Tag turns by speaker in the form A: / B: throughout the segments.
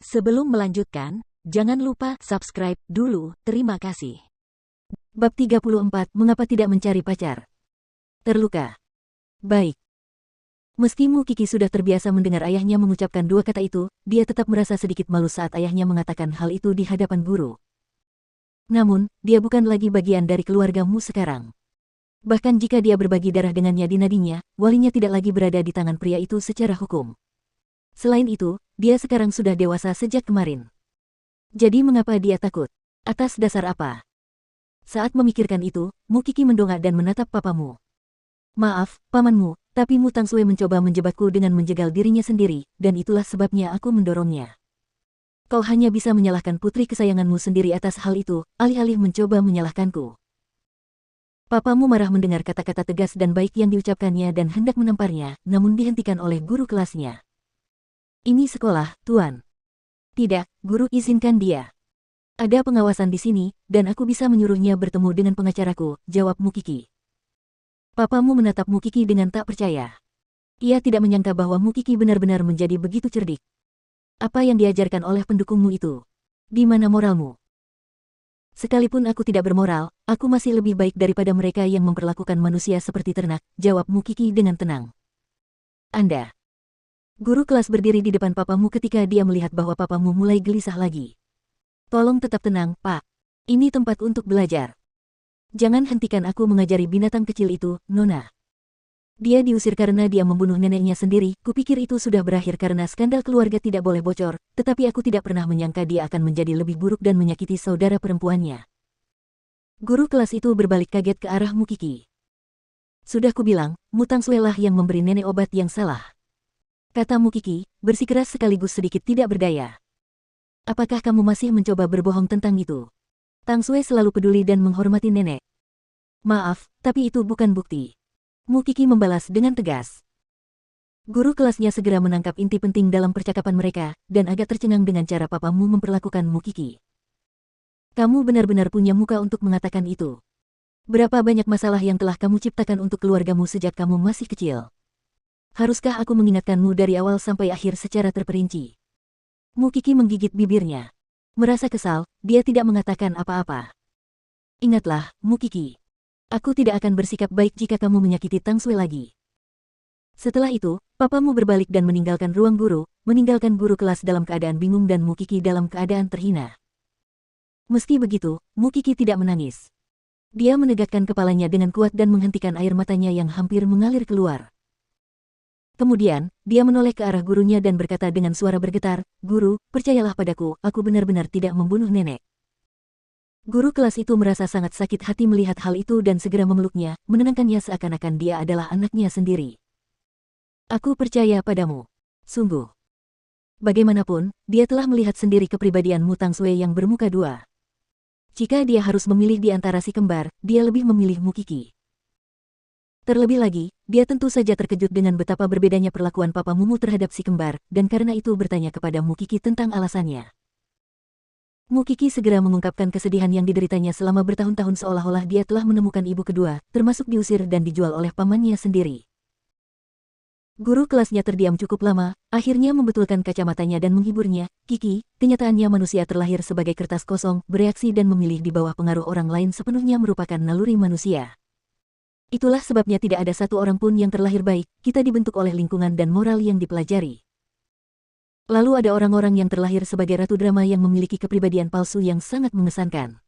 A: Sebelum melanjutkan, jangan lupa subscribe dulu, terima kasih.
B: Bab 34, Mengapa tidak mencari pacar? Terluka. Baik. Meski Mukiki sudah terbiasa mendengar ayahnya mengucapkan dua kata itu, dia tetap merasa sedikit malu saat ayahnya mengatakan hal itu di hadapan guru. Namun, dia bukan lagi bagian dari keluargamu sekarang. Bahkan jika dia berbagi darah dengannya di nadinya, walinya tidak lagi berada di tangan pria itu secara hukum. Selain itu, dia sekarang sudah dewasa sejak kemarin. Jadi mengapa dia takut? Atas dasar apa? Saat memikirkan itu, Mukiki mendongak dan menatap papamu. Maaf, pamanmu, tapi Mu Tangsue mencoba menjebakku dengan menjegal dirinya sendiri, dan itulah sebabnya aku mendorongnya. Kau hanya bisa menyalahkan putri kesayanganmu sendiri atas hal itu, alih-alih mencoba menyalahkanku. Papamu marah mendengar kata-kata tegas dan baik yang diucapkannya dan hendak menamparnya, namun dihentikan oleh guru kelasnya. Ini sekolah, Tuan. Tidak, guru, izinkan dia. Ada pengawasan di sini, dan aku bisa menyuruhnya bertemu dengan pengacaraku, jawab Mukiki. Papamu menatap Mukiki dengan tak percaya. Ia tidak menyangka bahwa Mukiki benar-benar menjadi begitu cerdik. Apa yang diajarkan oleh pendukungmu itu? Di mana moralmu? Sekalipun aku tidak bermoral, aku masih lebih baik daripada mereka yang memperlakukan manusia seperti ternak, jawab Mukiki dengan tenang. Anda. Guru kelas berdiri di depan papamu ketika dia melihat bahwa papamu mulai gelisah lagi. Tolong tetap tenang, Pak. Ini tempat untuk belajar. Jangan hentikan aku mengajari binatang kecil itu, Nona. Dia diusir karena dia membunuh neneknya sendiri. Kupikir itu sudah berakhir karena skandal keluarga tidak boleh bocor, tetapi aku tidak pernah menyangka dia akan menjadi lebih buruk dan menyakiti saudara perempuannya. Guru kelas itu berbalik kaget ke arah Mukiki. Sudah kubilang, Mu Tangsue lah yang memberi nenek obat yang salah. Kata Mukiki, bersikeras sekaligus sedikit tidak berdaya. Apakah kamu masih mencoba berbohong tentang itu? Tangsue selalu peduli dan menghormati nenek. Maaf, tapi itu bukan bukti. Mukiki membalas dengan tegas. Guru kelasnya segera menangkap inti penting dalam percakapan mereka, dan agak tercengang dengan cara papamu memperlakukan Mukiki. Kamu benar-benar punya muka untuk mengatakan itu. Berapa banyak masalah yang telah kamu ciptakan untuk keluargamu sejak kamu masih kecil? Haruskah aku mengingatkanmu dari awal sampai akhir secara terperinci? Mukiki menggigit bibirnya. Merasa kesal, dia tidak mengatakan apa-apa. Ingatlah, Mukiki. Aku tidak akan bersikap baik jika kamu menyakiti Tangsue lagi. Setelah itu, papamu berbalik dan meninggalkan ruang guru, meninggalkan guru kelas dalam keadaan bingung dan Mukiki dalam keadaan terhina. Meski begitu, Mukiki tidak menangis. Dia menegakkan kepalanya dengan kuat dan menghentikan air matanya yang hampir mengalir keluar. Kemudian, dia menoleh ke arah gurunya dan berkata dengan suara bergetar, "Guru, percayalah padaku, aku benar-benar tidak membunuh nenek." Guru kelas itu merasa sangat sakit hati melihat hal itu dan segera memeluknya, menenangkannya seakan-akan dia adalah anaknya sendiri. Aku percaya padamu. Sungguh. Bagaimanapun, dia telah melihat sendiri kepribadian Mu Tangsue yang bermuka dua. Jika dia harus memilih di antara si kembar, dia lebih memilih Mukiki. Terlebih lagi, dia tentu saja terkejut dengan betapa berbedanya perlakuan papamu terhadap si kembar, dan karena itu bertanya kepada Mukiki tentang alasannya. Mukiki segera mengungkapkan kesedihan yang dideritanya selama bertahun-tahun seolah-olah dia telah menemukan ibu kedua, termasuk diusir dan dijual oleh pamannya sendiri. Guru kelasnya terdiam cukup lama, akhirnya membetulkan kacamatanya dan menghiburnya. Kiki, kenyataannya manusia terlahir sebagai kertas kosong, bereaksi dan memilih di bawah pengaruh orang lain sepenuhnya merupakan naluri manusia. Itulah sebabnya tidak ada satu orang pun yang terlahir baik, kita dibentuk oleh lingkungan dan moral yang dipelajari. Lalu ada orang-orang yang terlahir sebagai ratu drama yang memiliki kepribadian palsu yang sangat mengesankan.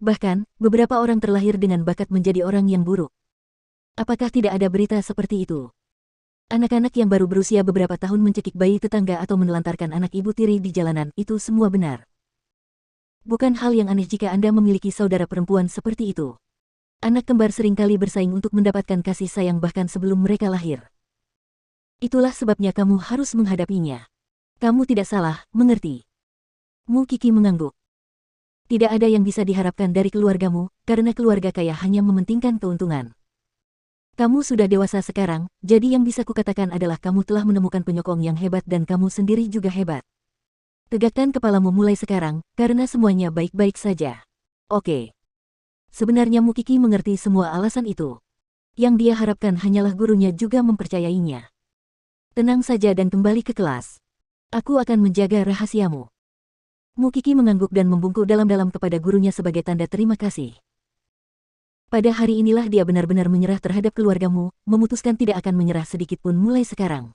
B: Bahkan, beberapa orang terlahir dengan bakat menjadi orang yang buruk. Apakah tidak ada berita seperti itu? Anak-anak yang baru berusia beberapa tahun mencekik bayi tetangga atau menelantarkan anak ibu tiri di jalanan, itu semua benar. Bukan hal yang aneh jika Anda memiliki saudara perempuan seperti itu. Anak kembar seringkali bersaing untuk mendapatkan kasih sayang bahkan sebelum mereka lahir. Itulah sebabnya kamu harus menghadapinya. Kamu tidak salah, mengerti? Mukiki mengangguk. Tidak ada yang bisa diharapkan dari keluargamu, karena keluarga kaya hanya mementingkan keuntungan. Kamu sudah dewasa sekarang, jadi yang bisa kukatakan adalah kamu telah menemukan penyokong yang hebat dan kamu sendiri juga hebat. Tegakkan kepalamu mulai sekarang, karena semuanya baik-baik saja. Oke. Sebenarnya Mukiki mengerti semua alasan itu. Yang dia harapkan hanyalah gurunya juga mempercayainya. Tenang saja dan kembali ke kelas. Aku akan menjaga rahasiamu. Mu Kiki mengangguk dan membungkuk dalam-dalam kepada gurunya sebagai tanda terima kasih. Pada hari inilah dia benar-benar menyerah terhadap keluargamu, memutuskan tidak akan menyerah sedikit pun mulai sekarang.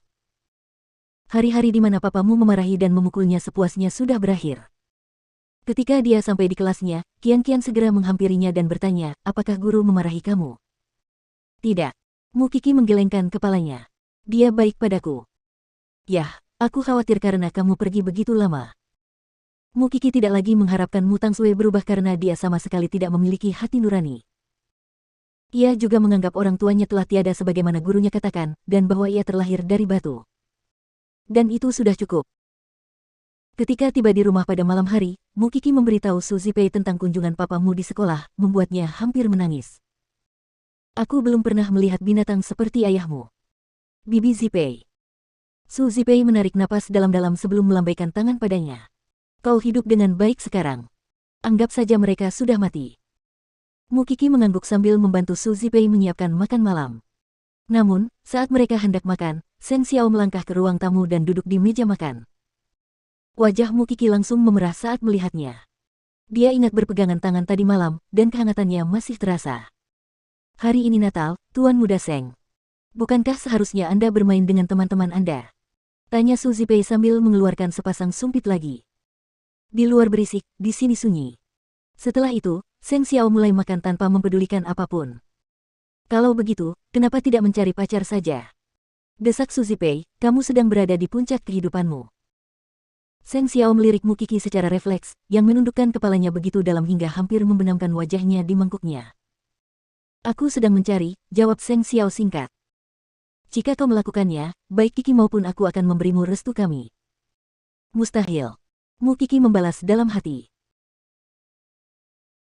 B: Hari-hari di mana papamu memarahi dan memukulnya sepuasnya sudah berakhir. Ketika dia sampai di kelasnya, Qian segera menghampirinya dan bertanya, apakah guru memarahi kamu? Tidak. Mu Kiki menggelengkan kepalanya. Dia baik padaku. Yah, aku khawatir karena kamu pergi begitu lama. Mu Kiki tidak lagi mengharapkan Mu Tangsue berubah karena dia sama sekali tidak memiliki hati nurani. Ia juga menganggap orang tuanya telah tiada sebagaimana gurunya katakan, dan bahwa ia terlahir dari batu. Dan itu sudah cukup. Ketika tiba di rumah pada malam hari, Mu Kiki memberitahu Su Zipei tentang kunjungan papamu di sekolah, membuatnya hampir menangis. Aku belum pernah melihat binatang seperti ayahmu. Bibi Zipei. Su Zipei menarik napas dalam-dalam sebelum melambaikan tangan padanya. Kau hidup dengan baik sekarang. Anggap saja mereka sudah mati. Mu Kiki mengangguk sambil membantu Su Zipei menyiapkan makan malam. Namun, saat mereka hendak makan, Seng Xiao melangkah ke ruang tamu dan duduk di meja makan. Wajah Mu Kiki langsung memerah saat melihatnya. Dia ingat berpegangan tangan tadi malam, dan kehangatannya masih terasa. Hari ini Natal, Tuan Muda Seng. Bukankah seharusnya Anda bermain dengan teman-teman Anda? Tanya Su Zipei sambil mengeluarkan sepasang sumpit lagi. Di luar berisik, di sini sunyi. Setelah itu, Seng Xiao mulai makan tanpa mempedulikan apapun. Kalau begitu, kenapa tidak mencari pacar saja? Desak Su Zipei, kamu sedang berada di puncak kehidupanmu. Seng Xiao melirik Mu Kiki secara refleks, yang menundukkan kepalanya begitu dalam hingga hampir membenamkan wajahnya di mangkuknya. Aku sedang mencari, jawab Seng Xiao singkat. Jika kau melakukannya, baik Kiki maupun aku akan memberimu restu kami. Mustahil. Mu Kiki membalas dalam hati.